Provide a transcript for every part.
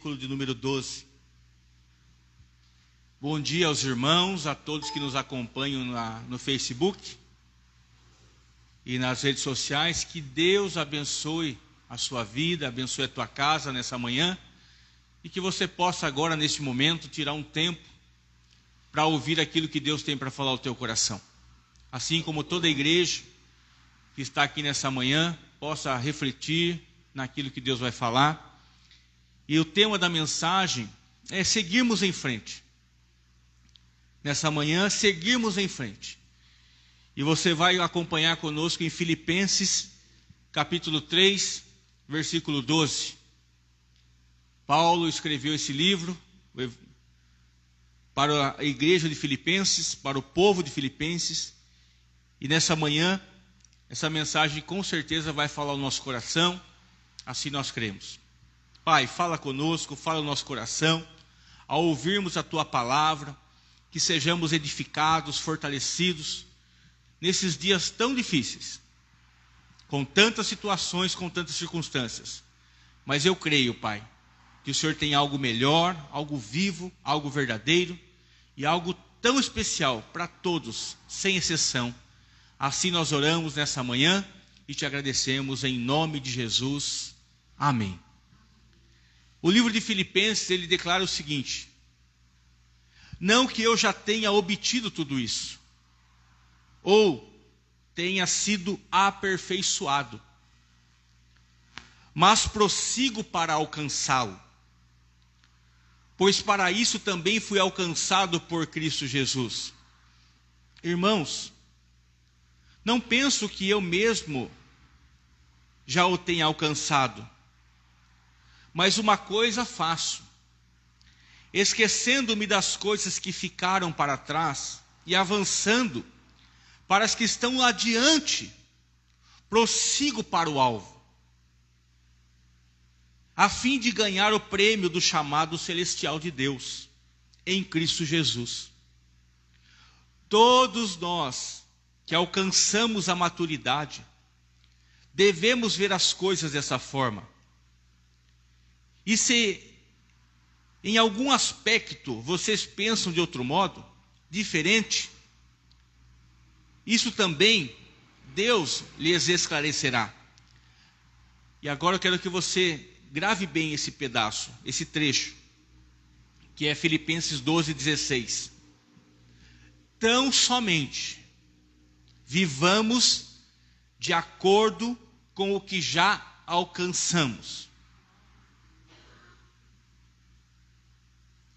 De número 12. Bom dia aos irmãos, a todos que nos acompanham no Facebook e nas redes sociais. Que Deus abençoe a sua vida, abençoe a tua casa nessa manhã e que você possa agora, neste momento, tirar um tempo para ouvir aquilo que Deus tem para falar ao teu coração. Assim como toda a igreja que está aqui nessa manhã possa refletir naquilo que Deus vai falar. E o tema da mensagem é seguirmos em frente. Nessa manhã, seguirmos em frente. E você vai acompanhar conosco em Filipenses, capítulo 3, versículo 12. Paulo escreveu esse livro para a igreja de Filipenses, para o povo de Filipenses. E nessa manhã, essa mensagem com certeza vai falar ao nosso coração, assim nós cremos. Pai, fala conosco, fala no nosso coração, ao ouvirmos a Tua palavra, que sejamos edificados, fortalecidos, nesses dias tão difíceis, com tantas situações, com tantas circunstâncias. Mas eu creio, Pai, que o Senhor tem algo melhor, algo vivo, algo verdadeiro e algo tão especial para todos, sem exceção. Assim nós oramos nessa manhã e te agradecemos em nome de Jesus. Amém. O livro de Filipenses, ele declara o seguinte: não que eu já tenha obtido tudo isso, ou tenha sido aperfeiçoado, mas prossigo para alcançá-lo, pois para isso também fui alcançado por Cristo Jesus. Irmãos, não penso que eu mesmo já o tenha alcançado, mas uma coisa faço, esquecendo-me das coisas que ficaram para trás e avançando para as que estão adiante, prossigo para o alvo, a fim de ganhar o prêmio do chamado celestial de Deus, em Cristo Jesus. Todos nós que alcançamos a maturidade, devemos ver as coisas dessa forma. E se em algum aspecto vocês pensam de outro modo, diferente, isso também Deus lhes esclarecerá. E agora eu quero que você grave bem esse pedaço, esse trecho, que é Filipenses 12:16. Tão somente vivamos de acordo com o que já alcançamos.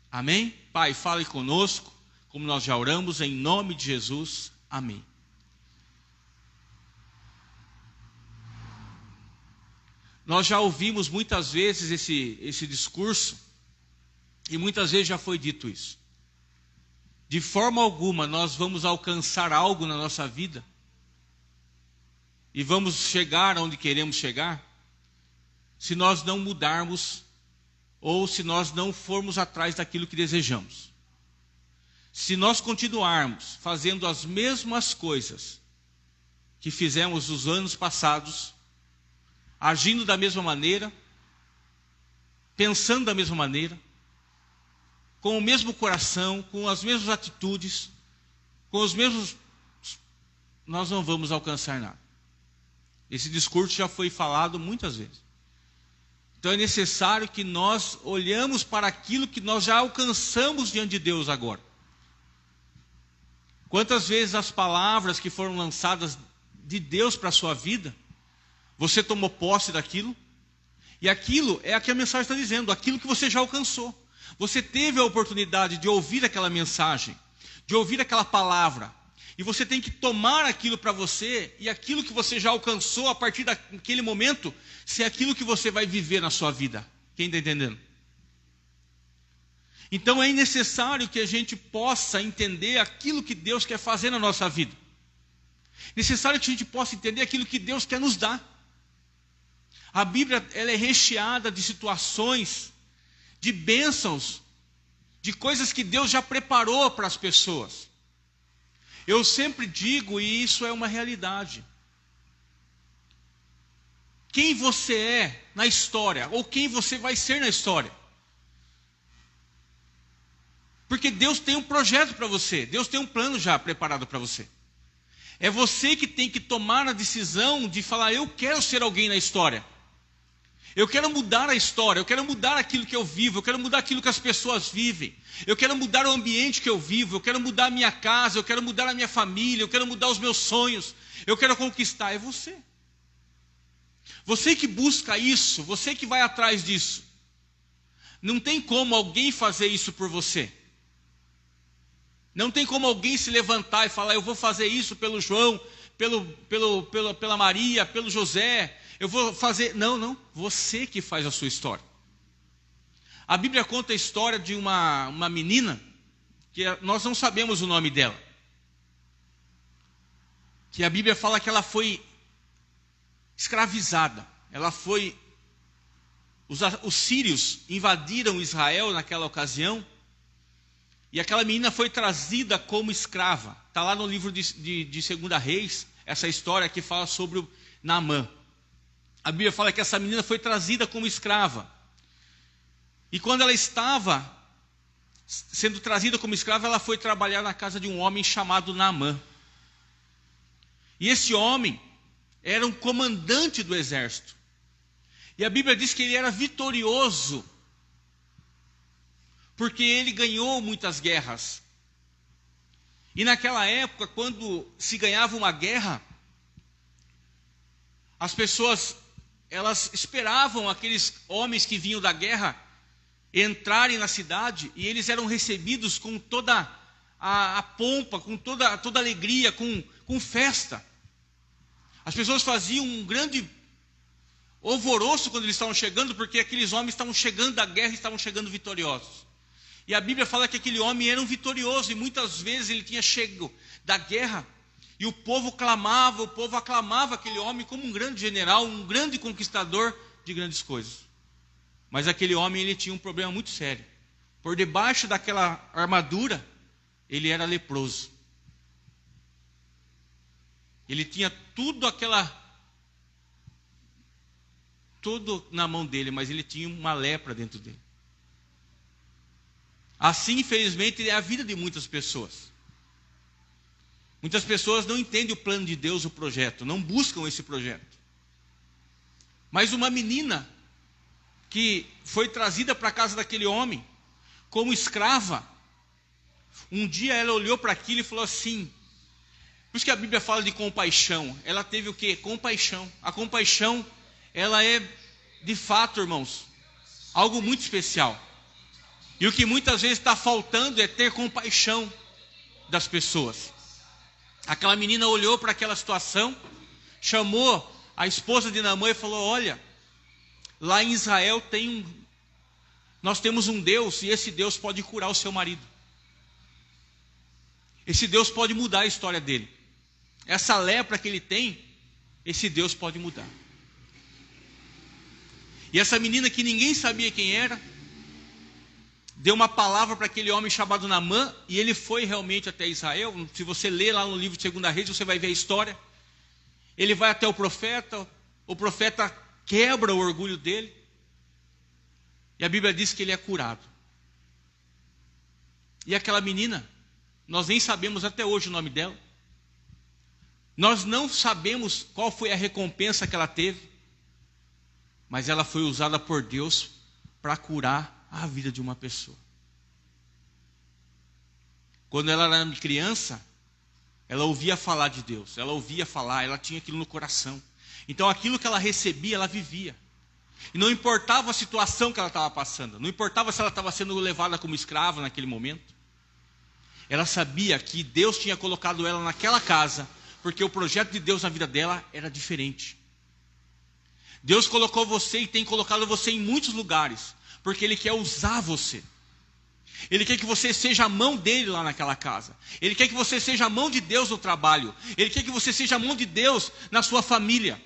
Amém? Pai, fale conosco, como nós já oramos, em nome de Jesus. Amém. Nós já ouvimos muitas vezes esse discurso, e muitas vezes já foi dito isso. De forma alguma nós vamos alcançar algo na nossa vida, e vamos chegar onde queremos chegar, se nós não mudarmos, ou se nós não formos atrás daquilo que desejamos. Se nós continuarmos fazendo as mesmas coisas que fizemos nos anos passados, agindo da mesma maneira, pensando da mesma maneira, com o mesmo coração, com as mesmas atitudes, com os mesmos, nós não vamos alcançar nada. Esse discurso já foi falado muitas vezes. Então é necessário que nós olhamos para aquilo que nós já alcançamos diante de Deus agora. Quantas vezes as palavras que foram lançadas de Deus para a sua vida, você tomou posse daquilo, e aquilo é o que a mensagem está dizendo, aquilo que você já alcançou. Você teve a oportunidade de ouvir aquela mensagem, de ouvir aquela palavra, e você tem que tomar aquilo para você, e aquilo que você já alcançou a partir daquele momento, ser aquilo que você vai viver na sua vida. Quem está entendendo? Então é necessário que a gente possa entender aquilo que Deus quer fazer na nossa vida. Necessário que a gente possa entender aquilo que Deus quer nos dar. A Bíblia, ela é recheada de situações, de bênçãos, de coisas que Deus já preparou para as pessoas. Eu sempre digo, e isso é uma realidade, quem você é na história, ou quem você vai ser na história, Porque Deus tem um projeto para você. Deus tem um plano já preparado para você. É você que tem que tomar a decisão de falar, eu quero ser alguém na história. Eu quero mudar a história, eu quero mudar aquilo que eu vivo, eu quero mudar aquilo que as pessoas vivem. Eu quero mudar o ambiente que eu vivo, eu quero mudar a minha casa, eu quero mudar a minha família, eu quero mudar os meus sonhos. Eu quero conquistar, é você. Você que busca isso, você que vai atrás disso. Não tem como alguém fazer isso por você. Não tem como alguém se levantar e falar, eu vou fazer isso pelo João, pela Maria, pelo José. Eu vou fazer... Não. Você que faz a sua história. A Bíblia conta a história de uma menina, que nós não sabemos o nome dela. Que a Bíblia fala que ela foi escravizada. Ela foi... Os sírios invadiram Israel naquela ocasião. E aquela menina foi trazida como escrava. Está lá no livro de 2 Reis, essa história que fala sobre o Naamã. A Bíblia fala que essa menina foi trazida como escrava. E quando ela estava sendo trazida como escrava, ela foi trabalhar na casa de um homem chamado Naamã. E esse homem era um comandante do exército. E a Bíblia diz que ele era vitorioso, porque ele ganhou muitas guerras. E naquela época, quando se ganhava uma guerra, as pessoas, elas esperavam aqueles homens que vinham da guerra entrarem na cidade, e eles eram recebidos com toda a pompa, com toda a alegria, com festa. As pessoas faziam um grande alvoroço quando eles estavam chegando, porque aqueles homens estavam chegando da guerra e estavam chegando vitoriosos. E a Bíblia fala que aquele homem era um vitorioso, e muitas vezes ele tinha chego da guerra, e o povo aclamava aquele homem como um grande general, um grande conquistador de grandes coisas. Mas aquele homem, ele tinha um problema muito sério. Por debaixo daquela armadura, ele era leproso. Ele tinha tudo na mão dele, mas ele tinha uma lepra dentro dele. Assim, infelizmente, é a vida de muitas pessoas. Muitas pessoas não entendem o plano de Deus, o projeto, não buscam esse projeto. Mas uma menina que foi trazida para a casa daquele homem como escrava, um dia ela olhou para aquilo e falou assim, por isso que a Bíblia fala de compaixão. Ela teve o quê? Compaixão. A compaixão, ela é, de fato, irmãos, algo muito especial. E o que muitas vezes está faltando é ter compaixão das pessoas. Aquela menina olhou para aquela situação, chamou a esposa de Naamã e falou, olha, lá em Israel nós temos um Deus, e esse Deus pode curar o seu marido. Esse Deus pode mudar a história dele. Essa lepra que ele tem, esse Deus pode mudar. E essa menina que ninguém sabia quem era, deu uma palavra para aquele homem chamado Naamã, e ele foi realmente até Israel. Se você ler lá no livro de 2 Reis, você vai ver a história. Ele vai até o profeta quebra o orgulho dele, e a Bíblia diz que ele é curado. E aquela menina, nós nem sabemos até hoje o nome dela, nós não sabemos qual foi a recompensa que ela teve, mas ela foi usada por Deus para curar a vida de uma pessoa. Quando ela era criança, ela ouvia falar de Deus, ela tinha aquilo no coração. Então aquilo que ela recebia, ela vivia. E não importava a situação que ela estava passando, não importava se ela estava sendo levada como escrava naquele momento. Ela sabia que Deus tinha colocado ela naquela casa, porque o projeto de Deus na vida dela era diferente. Deus colocou você e tem colocado você em muitos lugares, porque Ele quer usar você. Ele quer que você seja a mão dele lá naquela casa. Ele quer que você seja a mão de Deus no trabalho. Ele quer que você seja a mão de Deus na sua família.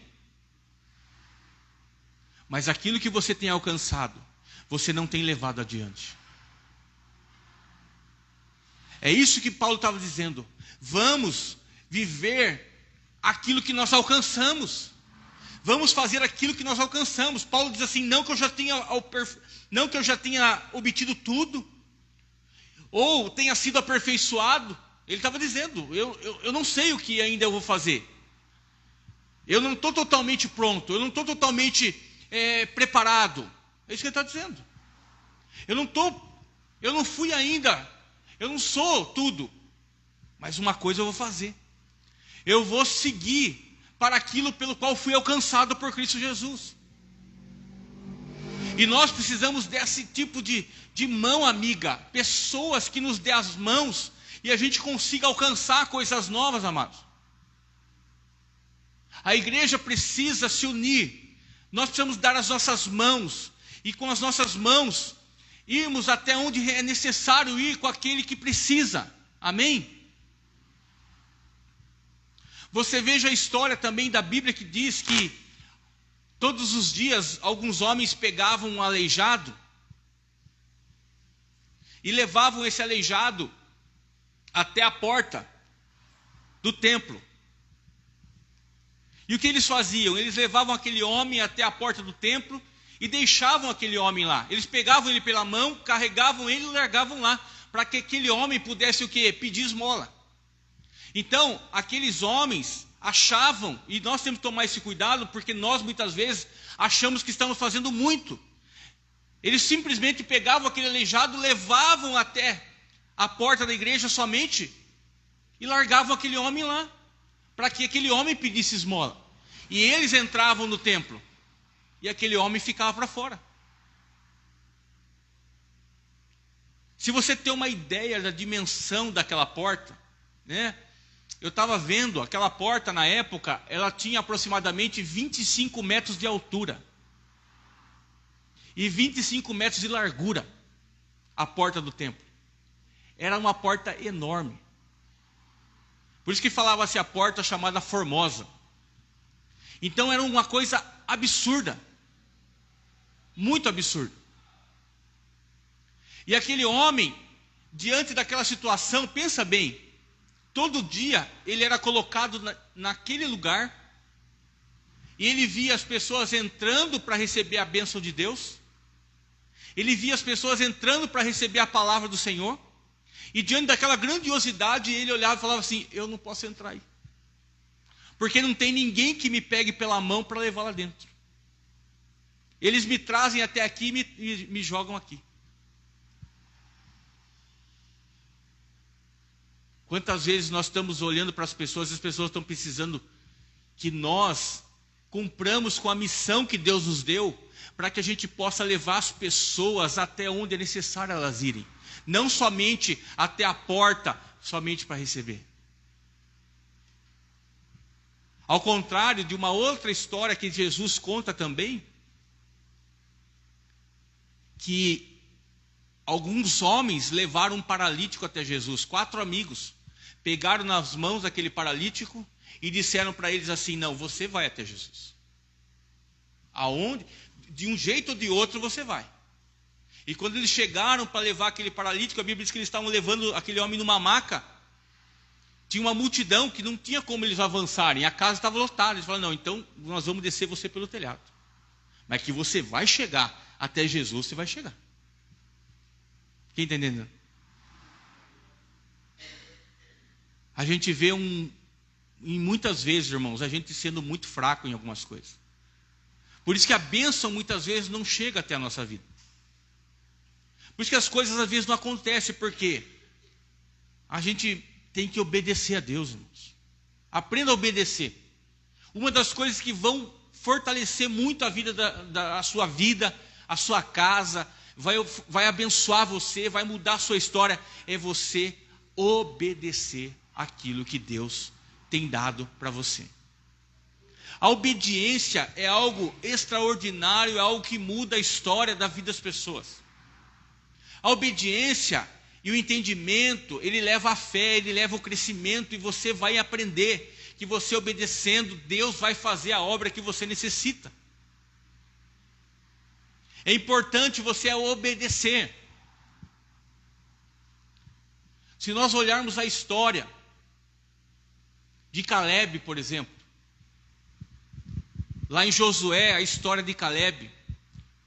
Mas aquilo que você tem alcançado, você não tem levado adiante. É isso que Paulo estava dizendo. Vamos viver aquilo que nós alcançamos. Vamos fazer aquilo que nós alcançamos. Paulo diz assim, não que eu já tenha obtido tudo. ou tenha sido aperfeiçoado. Ele estava dizendo, eu não sei o que ainda eu vou fazer. Eu não estou totalmente pronto, eu não estou totalmente preparado. É isso que ele está dizendo. Eu não fui ainda, eu não sou tudo. Mas uma coisa eu vou fazer. Eu vou seguir para aquilo pelo qual fui alcançado por Cristo Jesus. E nós precisamos desse tipo de mão amiga. Pessoas que nos dê as mãos e a gente consiga alcançar coisas novas, amados. A igreja precisa se unir. Nós precisamos dar as nossas mãos. E com as nossas mãos, irmos até onde é necessário ir com aquele que precisa. Amém? Você veja a história também da Bíblia que diz que todos os dias alguns homens pegavam um aleijado e levavam esse aleijado até a porta do templo. E o que eles faziam? Eles levavam aquele homem até a porta do templo e deixavam aquele homem lá. Eles pegavam ele pela mão, carregavam ele e largavam lá, para que aquele homem pudesse o quê? Pedir esmola. Então, aqueles homens achavam, e nós temos que tomar esse cuidado, porque nós muitas vezes achamos que estamos fazendo muito. Eles simplesmente pegavam aquele aleijado, levavam até a porta da igreja somente e largavam aquele homem lá, para que aquele homem pedisse esmola. E eles entravam no templo e aquele homem ficava para fora. Se você tem uma ideia da dimensão daquela porta, né? Eu estava vendo, aquela porta na época, ela tinha aproximadamente 25 metros de altura e 25 metros de largura, a porta do templo. Era uma porta enorme. Por isso que falava-se a porta chamada Formosa. Então era uma coisa absurda, muito absurda. E aquele homem, diante daquela situação, pensa bem, todo dia ele era colocado naquele lugar e ele via as pessoas entrando para receber a bênção de Deus. Ele via as pessoas entrando para receber a palavra do Senhor. E diante daquela grandiosidade ele olhava e falava assim, eu não posso entrar aí. Porque não tem ninguém que me pegue pela mão para levar lá dentro. Eles me trazem até aqui e me jogam aqui. Quantas vezes nós estamos olhando para as pessoas e as pessoas estão precisando que nós cumpramos com a missão que Deus nos deu, para que a gente possa levar as pessoas até onde é necessário elas irem. Não somente até a porta, somente para receber. Ao contrário de uma outra história que Jesus conta também, que alguns homens levaram um paralítico até Jesus, 4 amigos. Pegaram nas mãos aquele paralítico e disseram para eles assim, não, você vai até Jesus. Aonde? De um jeito ou de outro você vai. E quando eles chegaram para levar aquele paralítico, a Bíblia diz que eles estavam levando aquele homem numa maca. Tinha uma multidão que não tinha como eles avançarem, a casa estava lotada. Eles falaram, não, então nós vamos descer você pelo telhado. Mas que você vai chegar até Jesus, você vai chegar. Quem está entendendo? A gente vê em muitas vezes, irmãos, a gente sendo muito fraco em algumas coisas. Por isso que a bênção muitas vezes não chega até a nossa vida. Por isso que as coisas às vezes não acontecem, porque a gente tem que obedecer a Deus, irmãos. Aprenda a obedecer. Uma das coisas que vão fortalecer muito a vida a sua vida, a sua casa, vai abençoar você, vai mudar a sua história, é você obedecer aquilo que Deus tem dado para você. A obediência é algo extraordinário, é algo que muda a história da vida das pessoas. A obediência e o entendimento, ele leva a fé, ele leva o crescimento, e você vai aprender que você obedecendo, Deus vai fazer a obra que você necessita. É importante você obedecer. Se nós olharmos a história de Caleb, por exemplo, lá em Josué, a história de Caleb,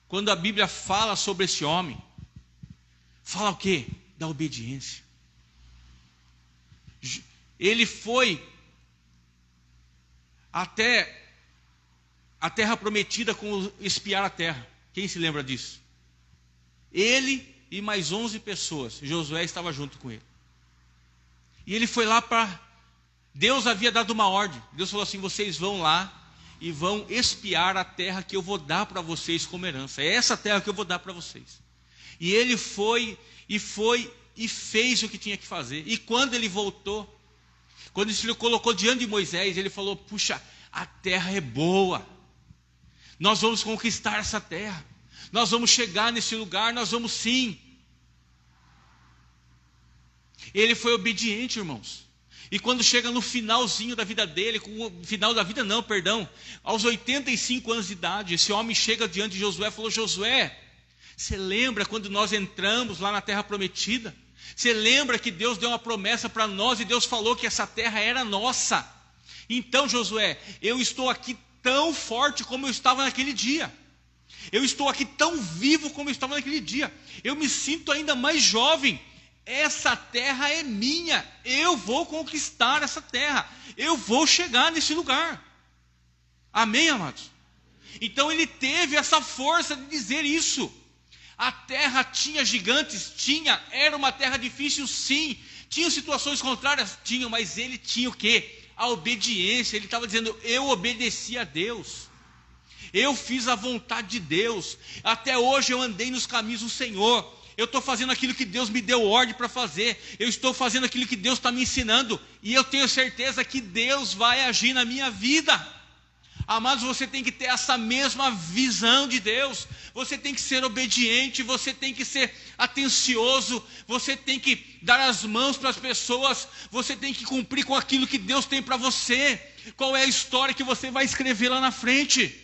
quando a Bíblia fala sobre esse homem, fala o quê? da obediência. Ele foi até a terra prometida com espiar a terra. Quem se lembra disso? Ele e mais 11 pessoas. Josué estava junto com ele. E ele foi lá para... Deus havia dado uma ordem. Deus falou assim: vocês vão lá e vão espiar a terra que eu vou dar para vocês como herança. É essa terra que eu vou dar para vocês. E ele foi e fez o que tinha que fazer. E quando ele voltou, quando ele se colocou diante de Moisés, ele falou: puxa, a terra é boa. Nós vamos conquistar essa terra. Nós vamos chegar nesse lugar, nós vamos sim. Ele foi obediente, irmãos. E quando chega no finalzinho da vida dele, final da vida não, perdão, aos 85 anos de idade, esse homem chega diante de Josué e falou: Josué, você lembra quando nós entramos lá na terra prometida? Você lembra que Deus deu uma promessa para nós e Deus falou que essa terra era nossa? Então, Josué, eu estou aqui tão forte como eu estava naquele dia. Eu estou aqui tão vivo como eu estava naquele dia. Eu me sinto ainda mais jovem. Essa terra é minha. Eu vou conquistar essa terra. Eu vou chegar nesse lugar. Amém, amados? Então ele teve essa força de dizer isso. A terra tinha gigantes? Tinha. Era uma terra difícil? Sim. Tinha situações contrárias? Tinha. Mas ele tinha o quê? A obediência. Ele estava dizendo: eu obedeci a Deus. Eu fiz a vontade de Deus. Até hoje eu andei nos caminhos do Senhor. Eu estou fazendo aquilo que Deus me deu ordem para fazer. Eu estou fazendo aquilo que Deus está me ensinando. E eu tenho certeza que Deus vai agir na minha vida. Amados, você tem que ter essa mesma visão de Deus. Você tem que ser obediente. Você tem que ser atencioso. Você tem que dar as mãos para as pessoas. Você tem que cumprir com aquilo que Deus tem para você. Qual é a história que você vai escrever lá na frente?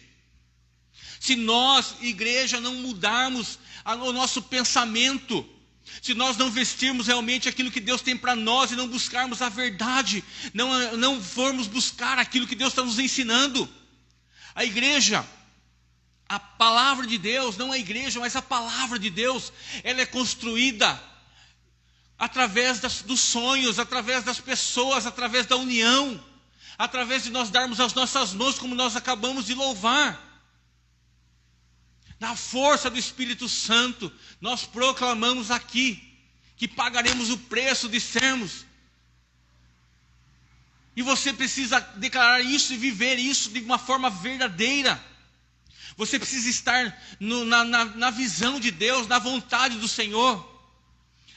Se nós, igreja, não mudarmos o nosso pensamento, se nós não vestirmos realmente aquilo que Deus tem para nós e não buscarmos a verdade, não formos buscar aquilo que Deus está nos ensinando, a igreja, a palavra de Deus, não a igreja, mas a palavra de Deus, ela é construída através dos sonhos, através das pessoas, através da união, através de nós darmos as nossas mãos, como nós acabamos de louvar. Na força do Espírito Santo, nós proclamamos aqui que pagaremos o preço de sermos. E você precisa declarar isso e viver isso de uma forma verdadeira. Você precisa estar na visão de Deus, na vontade do Senhor.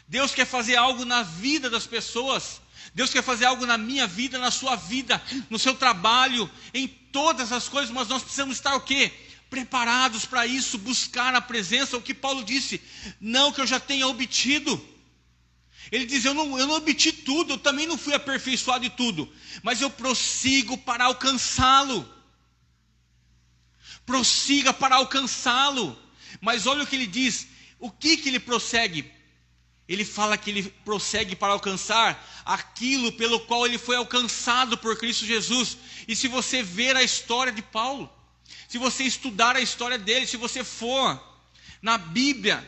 Deus quer fazer algo na vida das pessoas. Deus quer fazer algo na minha vida, na sua vida, no seu trabalho, em todas as coisas, mas nós precisamos estar o quê? Preparados para isso, buscar a presença, o que Paulo disse, não que eu já tenha obtido. Ele diz: eu não obti tudo, eu também não fui aperfeiçoado em tudo, mas eu prossigo para alcançá-lo. Prossiga para alcançá-lo. Mas olha o que ele diz, o que ele prossegue? Ele fala que ele prossegue para alcançar aquilo pelo qual ele foi alcançado por Cristo Jesus. E se você ver a história de Paulo, se você estudar a história dele, se você for na Bíblia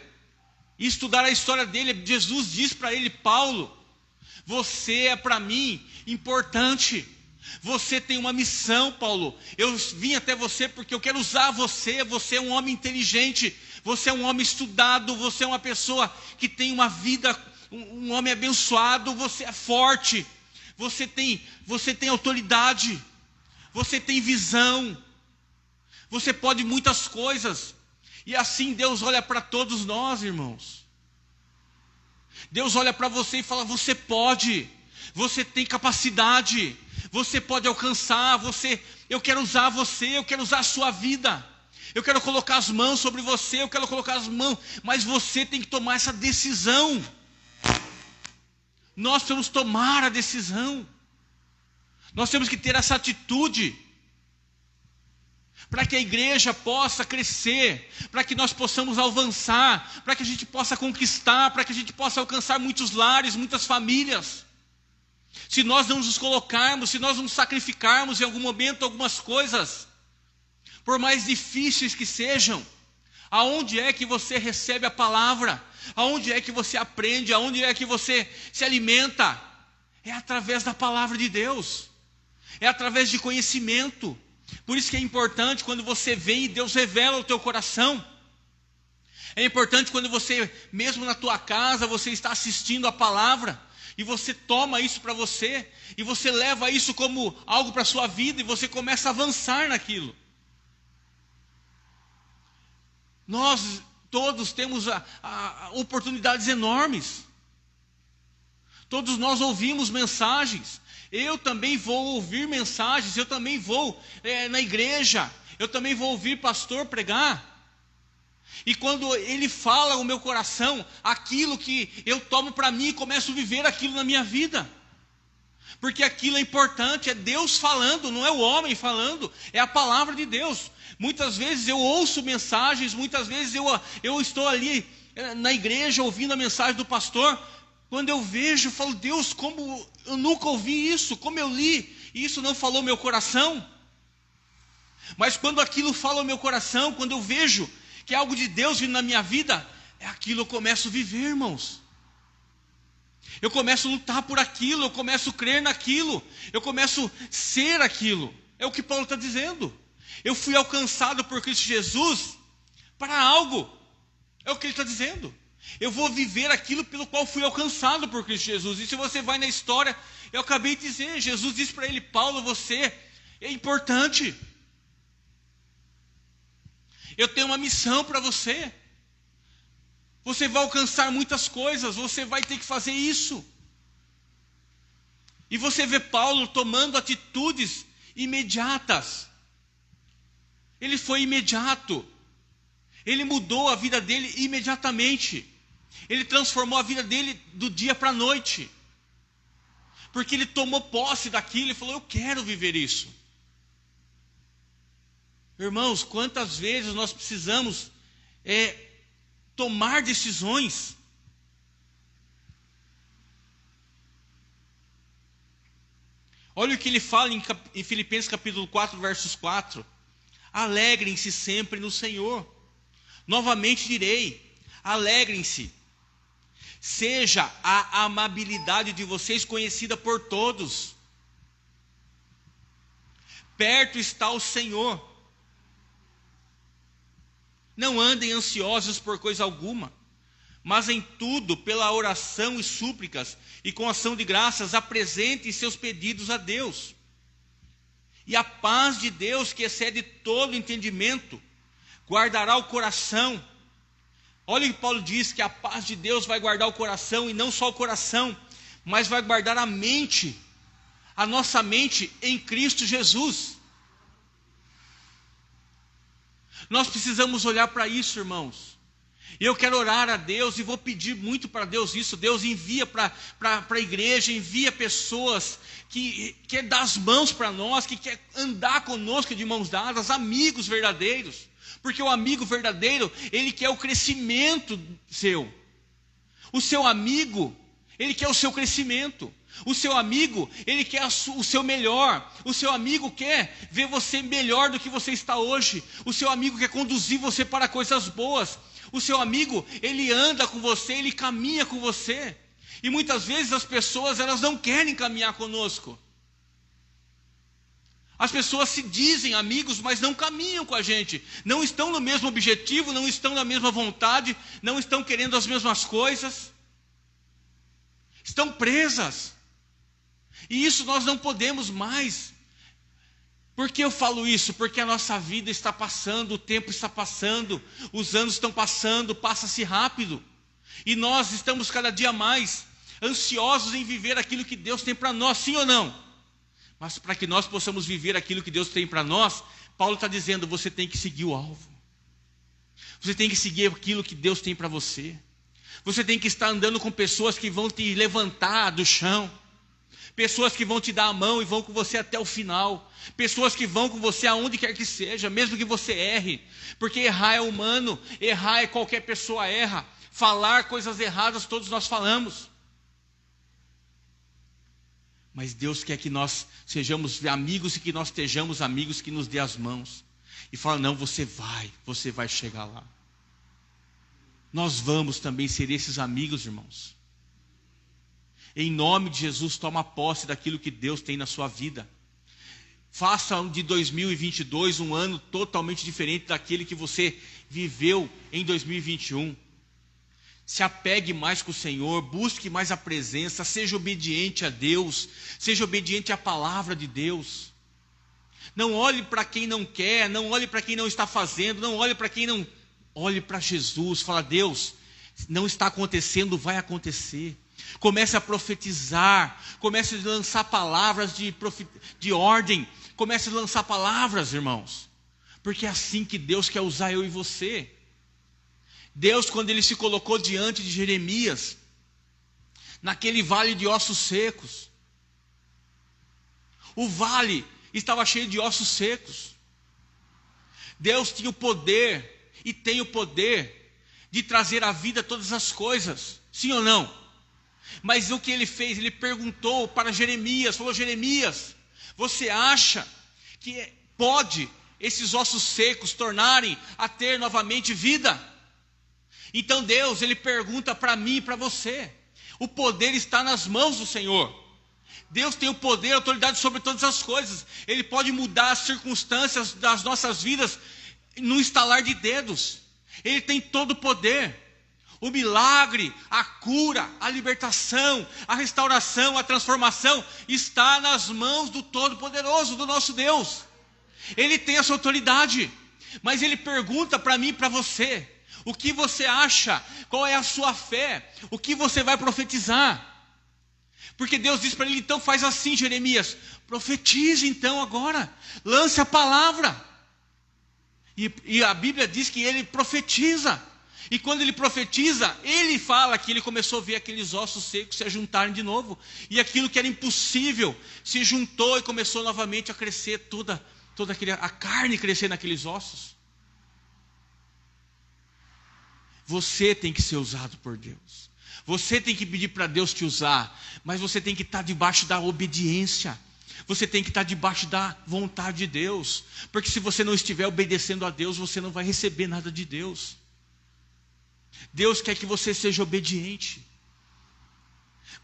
e estudar a história dele, Jesus diz para ele: Paulo, você é para mim importante. Você tem uma missão, Paulo. Eu vim até você porque eu quero usar você. Você é um homem inteligente. Você é um homem estudado. Você é uma pessoa que tem uma vida, um homem abençoado. Você é forte. Você tem autoridade. Você tem visão. Você pode muitas coisas. E assim Deus olha para todos nós, irmãos. Deus olha para você e fala: você pode. Você tem capacidade. Você pode alcançar. Eu quero usar você. Eu quero usar a sua vida. Eu quero colocar as mãos sobre você. Eu quero colocar as mãos. Mas você tem que tomar essa decisão. Nós temos que tomar a decisão. Nós temos que ter essa atitude. Para que a igreja possa crescer, para que nós possamos avançar, para que a gente possa conquistar, para que a gente possa alcançar muitos lares, muitas famílias. Se nós não nos colocarmos, se nós não sacrificarmos em algum momento algumas coisas, por mais difíceis que sejam, aonde é que você recebe a palavra? Aonde é que você aprende? Aonde é que você se alimenta? É através da palavra de Deus. É através de conhecimento. Por isso que é importante quando você vem e Deus revela o teu coração. É importante quando você, mesmo na tua casa, você está assistindo a palavra, e você toma isso para você, e você leva isso como algo para a sua vida, e você começa a avançar naquilo. Nós todos temos oportunidades enormes. Todos nós ouvimos mensagens. Eu também vou ouvir mensagens, eu também vou na igreja, eu também vou ouvir pastor pregar. E quando ele fala no meu coração, aquilo que eu tomo para mim, começo a viver aquilo na minha vida. Porque aquilo é importante, é Deus falando, não é o homem falando, é a palavra de Deus. Muitas vezes eu ouço mensagens, muitas vezes eu estou ali na igreja ouvindo a mensagem do pastor. Quando eu vejo, eu falo, Deus, como eu nunca ouvi isso, como eu li, e isso não falou meu coração. Mas quando aquilo fala ao meu coração, quando eu vejo que é algo de Deus vindo na minha vida, é aquilo eu começo a viver, irmãos. Eu começo a lutar por aquilo, eu começo a crer naquilo, eu começo a ser aquilo. É o que Paulo está dizendo. Eu fui alcançado por Cristo Jesus para algo. É o que ele está dizendo. Eu vou viver aquilo pelo qual fui alcançado por Cristo Jesus. E se você vai na história, eu acabei de dizer, Jesus disse para ele, Paulo, você é importante. Eu tenho uma missão para você. Você vai alcançar muitas coisas, você vai ter que fazer isso. E você vê Paulo tomando atitudes imediatas. Ele foi imediato. Ele mudou a vida dele imediatamente. Ele transformou a vida dele do dia para a noite. Porque ele tomou posse daquilo e falou, eu quero viver isso. Irmãos, quantas vezes nós precisamos tomar decisões. Olha o que ele fala em Filipenses capítulo 4, versos 4. Alegrem-se sempre no Senhor. Novamente direi, alegrem-se. Seja a amabilidade de vocês conhecida por todos. Perto está o Senhor. Não andem ansiosos por coisa alguma, mas em tudo, pela oração e súplicas, e com ação de graças, apresentem seus pedidos a Deus. E a paz de Deus, que excede todo entendimento, guardará o coração. Olha o que Paulo diz, que a paz de Deus vai guardar o coração, e não só o coração, mas vai guardar a mente, a nossa mente em Cristo Jesus. Nós precisamos olhar para isso, irmãos. E eu quero orar a Deus e vou pedir muito para Deus isso. Deus envia para a igreja, envia pessoas que quer dar as mãos para nós, que quer andar conosco de mãos dadas, amigos verdadeiros. Porque o amigo verdadeiro, ele quer o crescimento seu. O seu amigo, ele quer o seu crescimento. O seu amigo, ele quer o seu melhor. O seu amigo quer ver você melhor do que você está hoje. O seu amigo quer conduzir você para coisas boas. O seu amigo, ele anda com você, ele caminha com você. E muitas vezes as pessoas, elas não querem caminhar conosco. As pessoas se dizem amigos, mas não caminham com a gente. Não estão no mesmo objetivo, não estão na mesma vontade, não estão querendo as mesmas coisas. Estão presas. E isso nós não podemos mais. Por que eu falo isso? Porque a nossa vida está passando, o tempo está passando, os anos estão passando, passa-se rápido. E nós estamos cada dia mais ansiosos em viver aquilo que Deus tem para nós, sim ou não? Mas para que nós possamos viver aquilo que Deus tem para nós, Paulo está dizendo, você tem que seguir o alvo. Você tem que seguir aquilo que Deus tem para você. Você tem que estar andando com pessoas que vão te levantar do chão. Pessoas que vão te dar a mão e vão com você até o final. Pessoas que vão com você aonde quer que seja, mesmo que você erre. Porque errar é humano, errar é qualquer pessoa erra. Falar coisas erradas todos nós falamos. Mas Deus quer que nós sejamos amigos e que nós estejamos amigos que nos dê as mãos. E fala, não, você vai chegar lá. nós vamos também ser esses amigos, irmãos. Em nome de Jesus, toma posse daquilo que Deus tem na sua vida. Faça de 2022 um ano totalmente diferente daquele que você viveu em 2021. Se apegue mais com o Senhor, busque mais a presença, seja obediente a Deus, seja obediente à palavra de Deus. Não olhe para quem não quer, não olhe para quem não está fazendo, não olhe para quem não... Olhe para Jesus, fala: Deus, não está acontecendo, vai acontecer. Comece a profetizar, comece a lançar palavras de ordem, comece a lançar palavras, irmãos, porque é assim que Deus quer usar eu e você. Deus, quando Ele se colocou diante de Jeremias, naquele vale de ossos secos, o vale estava cheio de ossos secos. Deus tinha o poder, e tem o poder, de trazer à vida todas as coisas, sim ou não? Mas o que Ele fez? Ele perguntou para Jeremias, falou: Jeremias, você acha que pode esses ossos secos tornarem a ter novamente vida? Então Deus, Ele pergunta para mim e para você. O poder está nas mãos do Senhor. Deus tem o poder, a autoridade sobre todas as coisas. Ele pode mudar as circunstâncias das nossas vidas no estalar de dedos. Ele tem todo o poder. O milagre, a cura, a libertação, a restauração, a transformação está nas mãos do Todo-Poderoso, do nosso Deus. Ele tem essa autoridade. Mas Ele pergunta para mim e para você: o que você acha? Qual é a sua fé? O que você vai profetizar? Porque Deus diz para ele: então faz assim, Jeremias, profetize então agora, lance a palavra. E a Bíblia diz que ele profetiza. E quando ele profetiza, ele fala que ele começou a ver aqueles ossos secos se ajuntarem de novo. E aquilo que era impossível se juntou e começou novamente a crescer, toda a carne crescer naqueles ossos. Você tem que ser usado por Deus. Você tem que pedir para Deus te usar. Mas você tem que estar debaixo da obediência. Você tem que estar debaixo da vontade de Deus. Porque se você não estiver obedecendo a Deus, você não vai receber nada de Deus. Deus quer que você seja obediente.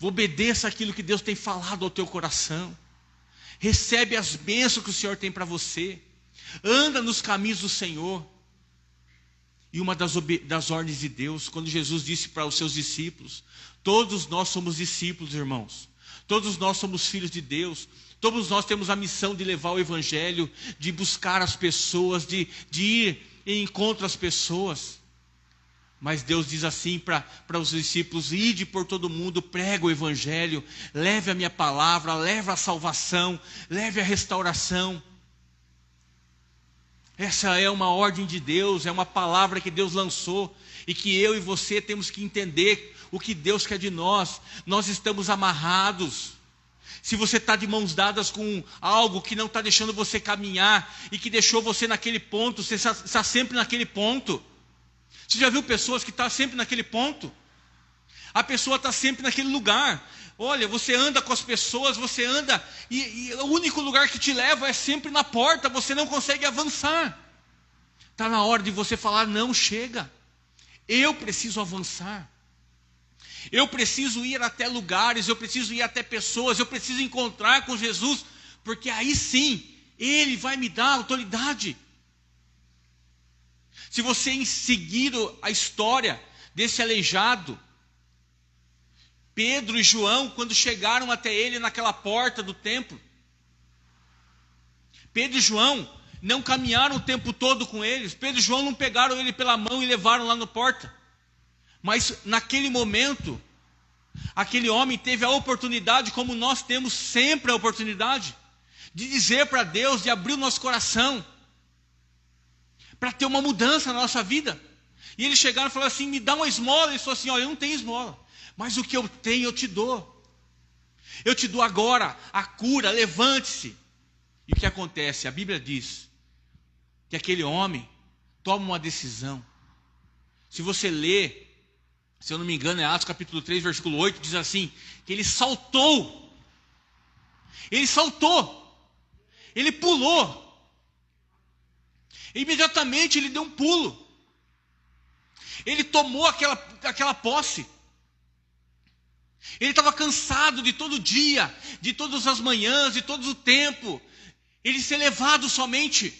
Obedeça aquilo que Deus tem falado ao teu coração. Recebe as bênçãos que o Senhor tem para você. Anda nos caminhos do Senhor. E uma das ordens de Deus, quando Jesus disse para os seus discípulos: todos nós somos discípulos, irmãos. Todos nós somos filhos de Deus. Todos nós temos a missão de levar o Evangelho, de buscar as pessoas, de ir em encontro às pessoas. Mas Deus diz assim para os discípulos: ide por todo mundo, prega o Evangelho, leve a minha palavra, leve a salvação, leve a restauração. Essa é uma ordem de Deus, é uma palavra que Deus lançou, e que eu e você temos que entender o que Deus quer de nós. Nós estamos amarrados. Se você está de mãos dadas com algo que não está deixando você caminhar, e que deixou você naquele ponto, você está sempre naquele ponto. Você já viu pessoas que estão sempre naquele ponto? A pessoa está sempre naquele lugar. Olha, você anda com as pessoas, você anda, e o único lugar que te leva é sempre na porta, você não consegue avançar. Está na hora de você falar: não, chega. Eu preciso avançar. Eu preciso ir até lugares, eu preciso ir até pessoas, eu preciso encontrar com Jesus, porque aí sim, Ele vai me dar autoridade. Se você seguir a história desse aleijado, Pedro e João, quando chegaram até ele naquela porta do templo, Pedro e João não caminharam o tempo todo com eles. Pedro e João não pegaram ele pela mão e levaram lá na porta. Mas naquele momento, aquele homem teve a oportunidade, como nós temos sempre a oportunidade, de dizer para Deus, de abrir o nosso coração, para ter uma mudança na nossa vida. E eles chegaram e falaram assim: me dá uma esmola. Ele falou assim: olha, eu não tenho esmola, mas o que eu tenho eu te dou. Eu te dou agora a cura, levante-se. E o que acontece? A Bíblia diz que aquele homem toma uma decisão. Se você ler, se eu não me engano é Atos capítulo 3, versículo 8, diz assim, que ele saltou. Ele saltou. Ele pulou. Imediatamente ele deu um pulo. Ele tomou aquela posse. Ele estava cansado de todo dia, de todas as manhãs, de todo o tempo. Ele ser levado somente.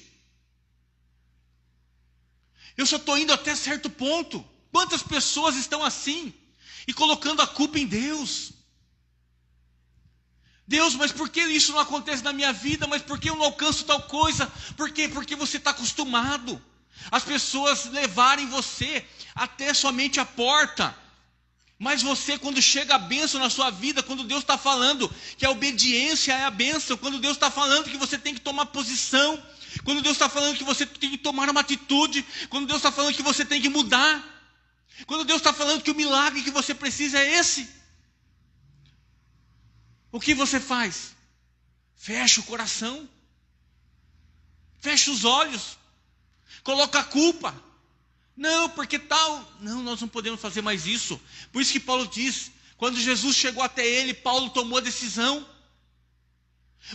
Eu só estou indo até certo ponto. Quantas pessoas estão assim e colocando a culpa em Deus? Deus, mas por que isso não acontece na minha vida? Mas por que eu não alcanço tal coisa? Por quê? Porque você está acostumado. As pessoas levarem você até somente a porta. Mas você, quando chega a bênção na sua vida, quando Deus está falando que a obediência é a bênção, quando Deus está falando que você tem que tomar posição, quando Deus está falando que você tem que tomar uma atitude, quando Deus está falando que você tem que mudar, quando Deus está falando que o milagre que você precisa é esse, o que você faz? Fecha o coração, fecha os olhos, coloca a culpa. Não, porque tal. Não, nós não podemos fazer mais isso. Por isso que Paulo diz, quando Jesus chegou até ele, Paulo tomou a decisão.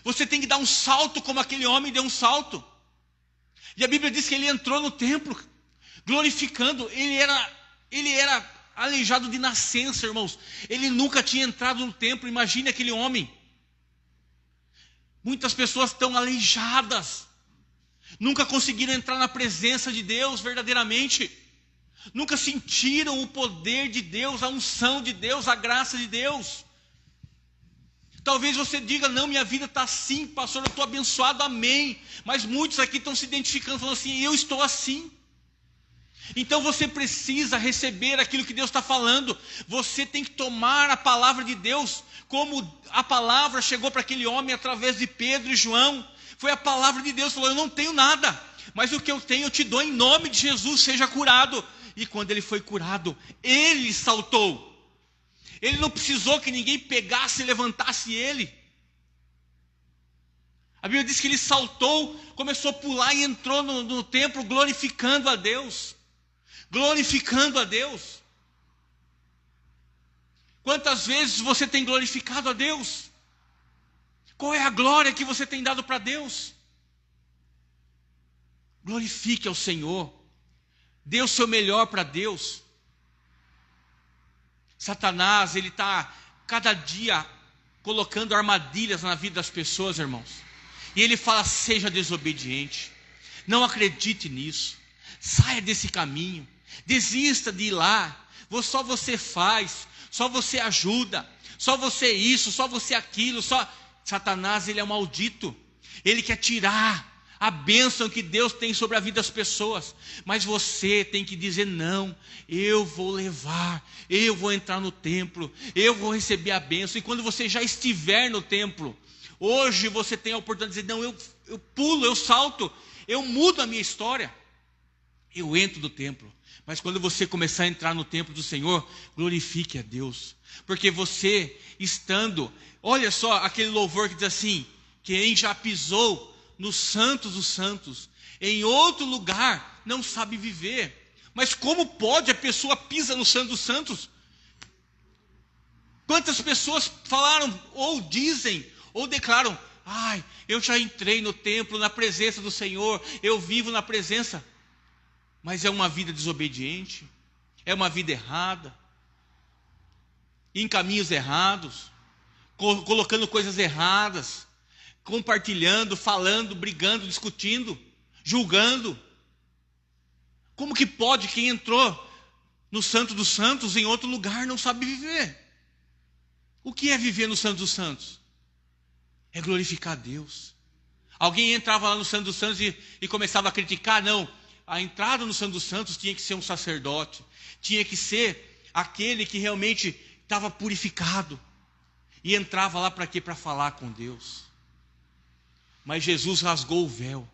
Você tem que dar um salto como aquele homem deu um salto. E a Bíblia diz que ele entrou no templo, glorificando. Ele era aleijado de nascença, irmãos. Ele nunca tinha entrado no templo. Imagine aquele homem. Muitas pessoas estão aleijadas. Nunca conseguiram entrar na presença de Deus verdadeiramente. Nunca sentiram o poder de Deus, a unção de Deus, a graça de Deus. Talvez você diga, não, minha vida está assim, pastor, eu estou abençoado, amém. Mas muitos aqui estão se identificando, falando assim, eu estou assim. Então você precisa receber aquilo que Deus está falando. Você tem que tomar a palavra de Deus, como a palavra chegou para aquele homem através de Pedro e João. Foi a palavra de Deus, falou, eu não tenho nada, mas o que eu tenho eu te dou em nome de Jesus, seja curado. E quando ele foi curado, ele saltou. Ele não precisou que ninguém pegasse e levantasse ele. A Bíblia diz que ele saltou, começou a pular e entrou no templo glorificando a Deus. Glorificando a Deus. Quantas vezes você tem glorificado a Deus? Qual é a glória que você tem dado para Deus? Glorifique ao Senhor. Dê o seu melhor para Deus. Satanás, ele está cada dia colocando armadilhas na vida das pessoas, irmãos. E ele fala, seja desobediente. Não acredite nisso. Saia desse caminho. Desista de ir lá. Só você faz. Só você ajuda. Só você isso, só você aquilo. Satanás, ele é um maldito. Ele quer tirar a bênção que Deus tem sobre a vida das pessoas. Mas você tem que dizer, não, eu vou levar, eu vou entrar no templo, eu vou receber a bênção. E quando você já estiver no templo, hoje você tem a oportunidade de dizer, não, eu pulo, eu salto, eu mudo a minha história. Eu entro no templo. Mas quando você começar a entrar no templo do Senhor, glorifique a Deus. Porque você estando, olha só aquele louvor que diz assim, quem já pisou nos santos dos santos, em outro lugar, não sabe viver. Mas como pode a pessoa pisa no santo dos santos? Quantas pessoas falaram, ou dizem, ou declaram, eu já entrei no templo, na presença do Senhor, eu vivo na presença. Mas é uma vida desobediente, é uma vida errada, em caminhos errados, colocando coisas erradas, compartilhando, falando, brigando, discutindo, julgando. Como que pode quem entrou no Santo dos Santos em outro lugar não sabe viver? O que é viver no Santo dos Santos? É glorificar a Deus. Alguém entrava lá no Santo dos Santos e começava a criticar, não. A entrada no Santo dos Santos tinha que ser um sacerdote, tinha que ser aquele que realmente estava purificado e entrava lá para quê? Para falar com Deus. Mas Jesus rasgou o véu.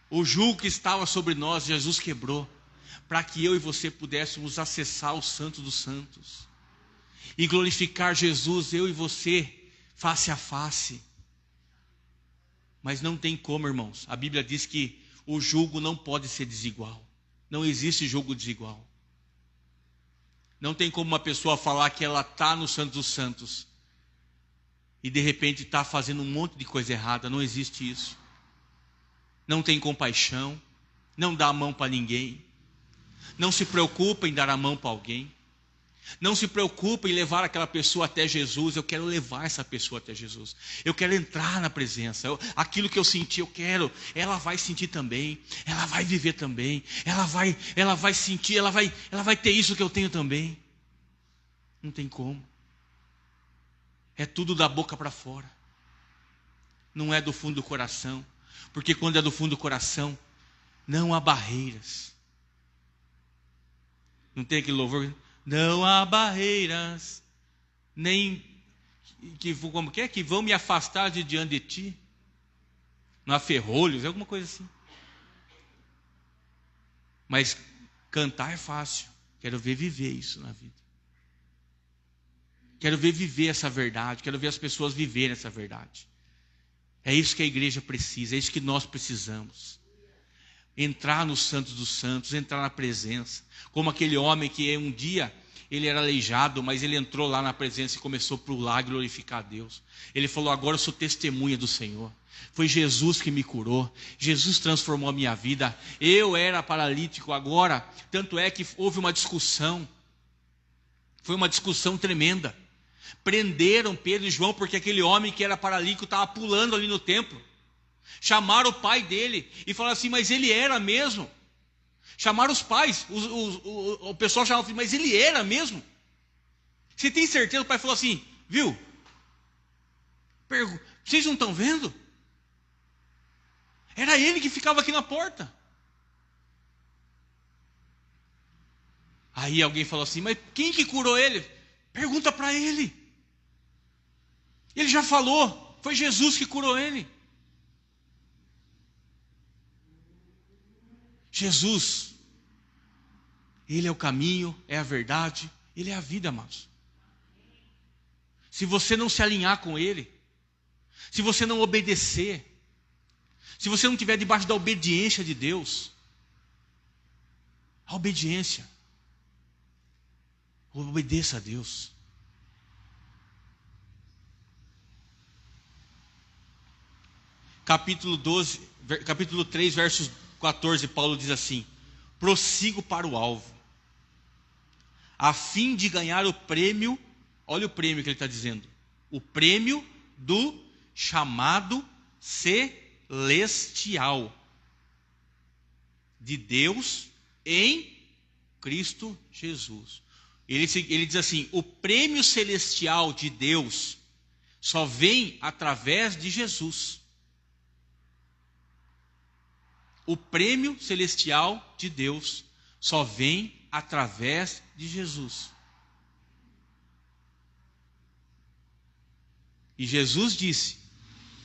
O jugo que estava sobre nós, Jesus quebrou, para que eu e você pudéssemos acessar o Santo dos Santos e glorificar Jesus, eu e você, face a face. Mas não tem como, irmãos. A Bíblia diz que o jugo não pode ser desigual. Não existe jugo desigual. Não tem como uma pessoa falar que ela está no Santo dos Santos e de repente está fazendo um monte de coisa errada. Não existe isso. Não tem compaixão, não dá a mão para ninguém, não se preocupa em dar a mão para alguém, não se preocupa em levar aquela pessoa até Jesus. Eu quero levar essa pessoa até Jesus. Eu quero entrar na presença. Aquilo que eu senti, eu quero. Ela vai sentir também. Ela vai viver também. Ela vai sentir, ela vai ter isso que eu tenho também. Não tem como. É tudo da boca para fora. Não é do fundo do coração. Porque quando é do fundo do coração, não há barreiras. Não tem aquele louvor? Não há barreiras, nem que vão me afastar de diante de ti. Não há ferrolhos, alguma coisa assim. Mas cantar é fácil. Quero ver viver isso na vida. Quero ver viver essa verdade. Quero ver as pessoas viverem essa verdade. É isso que a igreja precisa, é isso que nós precisamos. Entrar nos santos dos santos, entrar na presença. Como aquele homem que um dia ele era aleijado, mas ele entrou lá na presença e começou a pular e glorificar a Deus. Ele falou: agora eu sou testemunha do Senhor. Foi Jesus que me curou. Jesus transformou a minha vida. Eu era paralítico agora. Tanto é que houve uma discussão. Foi uma discussão tremenda. Prenderam Pedro e João porque aquele homem que era paralítico estava pulando ali no templo. Chamaram o pai dele e falaram assim: mas ele era mesmo? Chamaram os pais, o pessoal chamava assim: mas ele era mesmo? Você tem certeza? O pai falou assim: viu? Vocês não estão vendo? Era ele que ficava aqui na porta. Aí alguém falou assim: mas quem que curou ele? Pergunta para ele. Ele já falou, foi Jesus que curou ele. Jesus, Ele é o caminho, é a verdade, Ele é a vida, amados. Se você não se alinhar com Ele, se você não obedecer, se você não estiver debaixo da obediência de Deus, a obediência, obedeça a Deus. Capítulo 3, versos 14, Paulo diz assim: prossigo para o alvo, a fim de ganhar o prêmio. Olha o prêmio que ele está dizendo: o prêmio do chamado celestial de Deus em Cristo Jesus. Ele diz assim: o prêmio celestial de Deus só vem através de Jesus. O prêmio celestial de Deus só vem através de Jesus. E Jesus disse: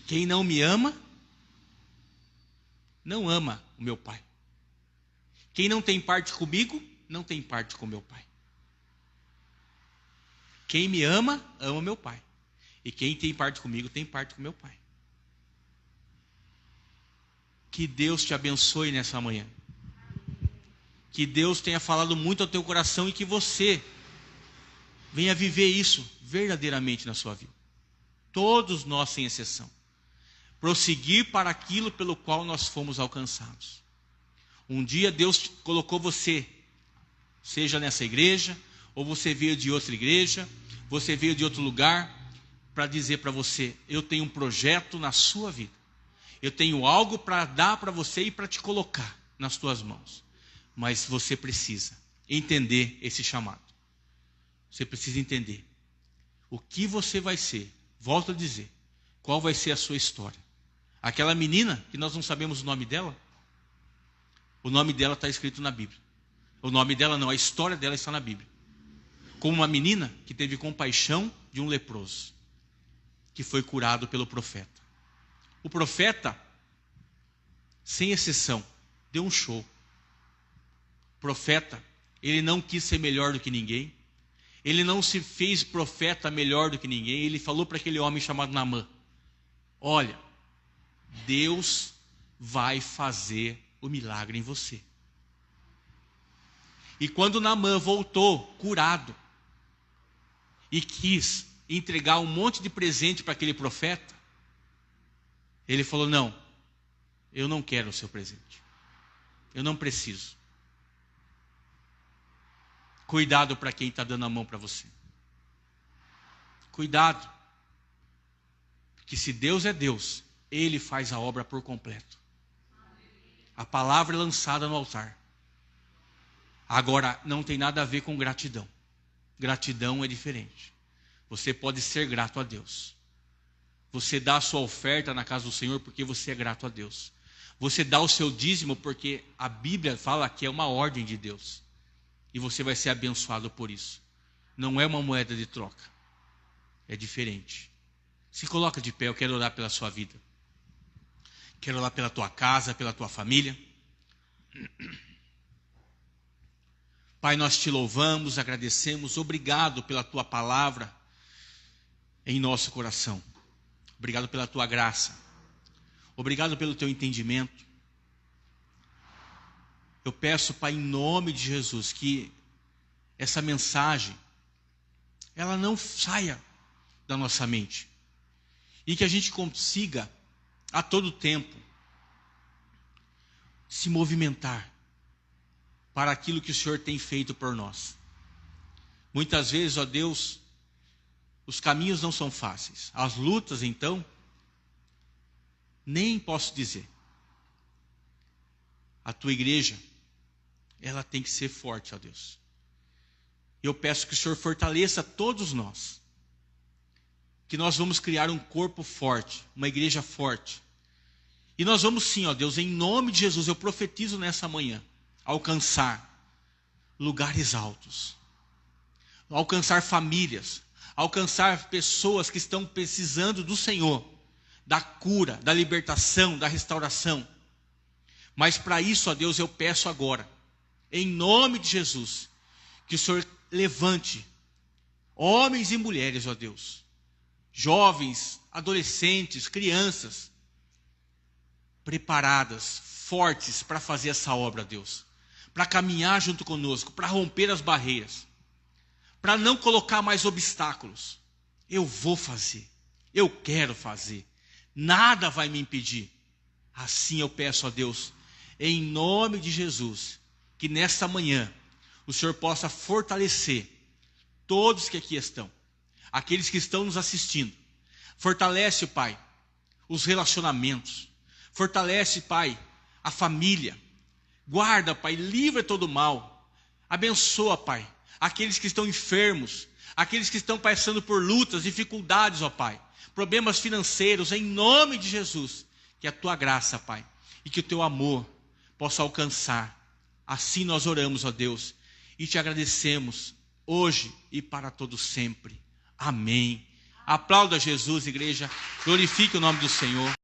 quem não me ama, não ama o meu Pai. Quem não tem parte comigo, não tem parte com meu Pai. Quem me ama, ama meu Pai. E quem tem parte comigo, tem parte com meu Pai. Que Deus te abençoe nessa manhã. Que Deus tenha falado muito ao teu coração e que você venha viver isso verdadeiramente na sua vida. Todos nós, sem exceção. Prosseguir para aquilo pelo qual nós fomos alcançados. Um dia Deus colocou você, seja nessa igreja, ou você veio de outra igreja, você veio de outro lugar, para dizer para você: eu tenho um projeto na sua vida. Eu tenho algo para dar para você e para te colocar nas tuas mãos. Mas você precisa entender esse chamado. Você precisa entender o que você vai ser. Volto a dizer, qual vai ser a sua história. Aquela menina, que nós não sabemos o nome dela, o nome dela está escrito na Bíblia. O nome dela não, a história dela está na Bíblia. Como uma menina que teve compaixão de um leproso, que foi curado pelo profeta. O profeta, sem exceção, deu um show. O profeta, ele não quis ser melhor do que ninguém. Ele não se fez profeta melhor do que ninguém. Ele falou para aquele homem chamado Naamã: olha, Deus vai fazer o milagre em você. E quando Naamã voltou curado e quis entregar um monte de presente para aquele profeta, ele falou: não, eu não quero o seu presente. Eu não preciso. Cuidado para quem está dando a mão para você. Cuidado. Porque se Deus é Deus, Ele faz a obra por completo. A palavra é lançada no altar. Agora, não tem nada a ver com gratidão. Gratidão é diferente. Você pode ser grato a Deus. Você dá a sua oferta na casa do Senhor porque você é grato a Deus. Você dá o seu dízimo porque a Bíblia fala que é uma ordem de Deus. E você vai ser abençoado por isso. Não é uma moeda de troca. É diferente. Se coloca de pé, eu quero orar pela sua vida. Quero orar pela tua casa, pela tua família. Pai, nós te louvamos, agradecemos. Obrigado pela tua palavra em nosso coração. Obrigado pela tua graça. Obrigado pelo teu entendimento. Eu peço, Pai, em nome de Jesus, que essa mensagem, ela não saia da nossa mente. E que a gente consiga, a todo tempo, se movimentar para aquilo que o Senhor tem feito por nós. Muitas vezes, ó Deus, os caminhos não são fáceis. As lutas, então, nem posso dizer. A tua igreja, ela tem que ser forte, ó Deus. Eu peço que o Senhor fortaleça todos nós. Que nós vamos criar um corpo forte, uma igreja forte. E nós vamos sim, ó Deus, em nome de Jesus, eu profetizo nessa manhã, alcançar lugares altos. Alcançar famílias, alcançar pessoas que estão precisando do Senhor, da cura, da libertação, da restauração. Mas para isso, ó Deus, eu peço agora, em nome de Jesus, que o Senhor levante homens e mulheres, ó Deus, jovens, adolescentes, crianças, preparadas, fortes para fazer essa obra, ó Deus, para caminhar junto conosco, para romper as barreiras, para não colocar mais obstáculos. Eu vou fazer, eu quero fazer, nada vai me impedir. Assim eu peço a Deus, em nome de Jesus, que nesta manhã o Senhor possa fortalecer todos que aqui estão, aqueles que estão nos assistindo. Fortalece, Pai, os relacionamentos. Fortalece, Pai, a família. Guarda, Pai, livra todo mal. Abençoa, Pai, aqueles que estão enfermos, aqueles que estão passando por lutas, dificuldades, ó Pai, problemas financeiros, em nome de Jesus. Que a tua graça, Pai, e que o teu amor possa alcançar. Assim nós oramos, ó Deus, e te agradecemos hoje e para todo sempre. Amém. Aplauda Jesus, igreja. Glorifique o nome do Senhor.